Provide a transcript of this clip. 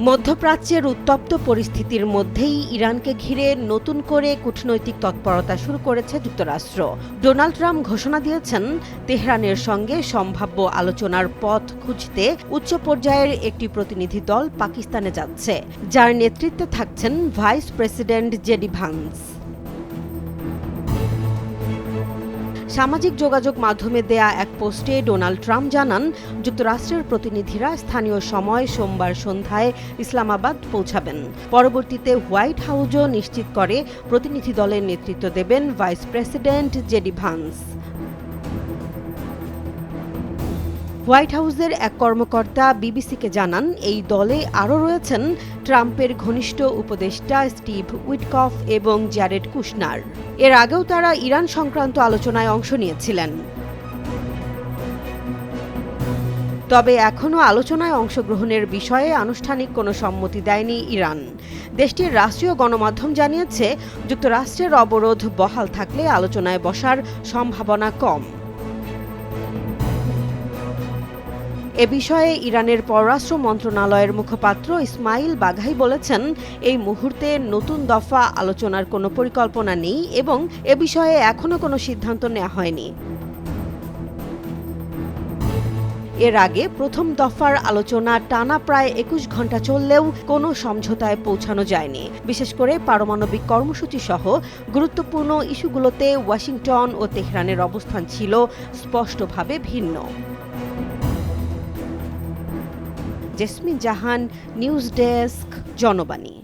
মধ্যপ্রাচ্যের উত্তপ্ত পরিস্থিতির মধ্যেই ইরানকে ঘিরে নতুন করে কূটনৈতিক তৎপরতা শুরু করেছে যুক্তরাষ্ট্র। ডোনাল্ড ট্রাম্প ঘোষণা দিয়েছেন, তেহরানের সঙ্গে সম্ভাব্য আলোচনার পথ খুঁজতে উচ্চ পর্যায়ের একটি প্রতিনিধি দল পাকিস্তানে যাচ্ছে, যার নেতৃত্বে থাকছেন ভাইস প্রেসিডেন্ট জেডি ভান্স। সামাজিক যোগাযোগ মাধ্যমে দেয়া এক পোস্টে ডোনাল্ড ট্রাম্প জানান, যুক্তরাষ্ট্রের প্রতিনিধিরা স্থানীয় সময় সোমবার সন্ধ্যায় ইসলামাবাদ পৌঁছাবেন। পরবর্তীতে হোয়াইট হাউসও নিশ্চিত করে প্রতিনিধি দলের নেতৃত্ব দেবেন vice president JD Vance. White হাউসের এক কর্মকর্তা বিবিসিকে জানান, এই দলে আরও রয়েছেন ট্রাম্পের ঘনিষ্ঠ উপদেষ্টা স্টিভ উইটকফ এবং জ্যারেড কুশনার। এর আগেও তারা ইরান সংক্রান্ত আলোচনায় অংশ নিয়েছিলেন। তবে এখনও আলোচনায় অংশগ্রহণের বিষয়ে আনুষ্ঠানিক কোনো সম্মতি দেয়নি ইরান। দেশটির রাষ্ট্রীয় গণমাধ্যম জানিয়েছে, যুক্তরাষ্ট্রের অবরোধ বহাল থাকলে আলোচনায় বসার সম্ভাবনা কম। এ বিষয়ে ইরানের পররাষ্ট্র মন্ত্রণালয়ের মুখপাত্র ইসমাইল বাঘাই বলেছেন, এই মুহূর্তে নতুন দফা আলোচনার কোনো পরিকল্পনা নেই এবং এ বিষয়ে এখনও কোনো সিদ্ধান্ত নেওয়া হয়নি। এর আগে প্রথম দফার আলোচনা টানা প্রায় ২১ ঘণ্টা চললেও কোনো সমঝোতায় পৌঁছানো যায়নি। বিশেষ করে পারমাণবিক কর্মসূচি সহ গুরুত্বপূর্ণ ইস্যুগুলোতে ওয়াশিংটন ও তেহরানের অবস্থান ছিল স্পষ্টভাবে ভিন্ন। জেসমিন জাহান, নিউজ ডেস্ক, জনবাণী।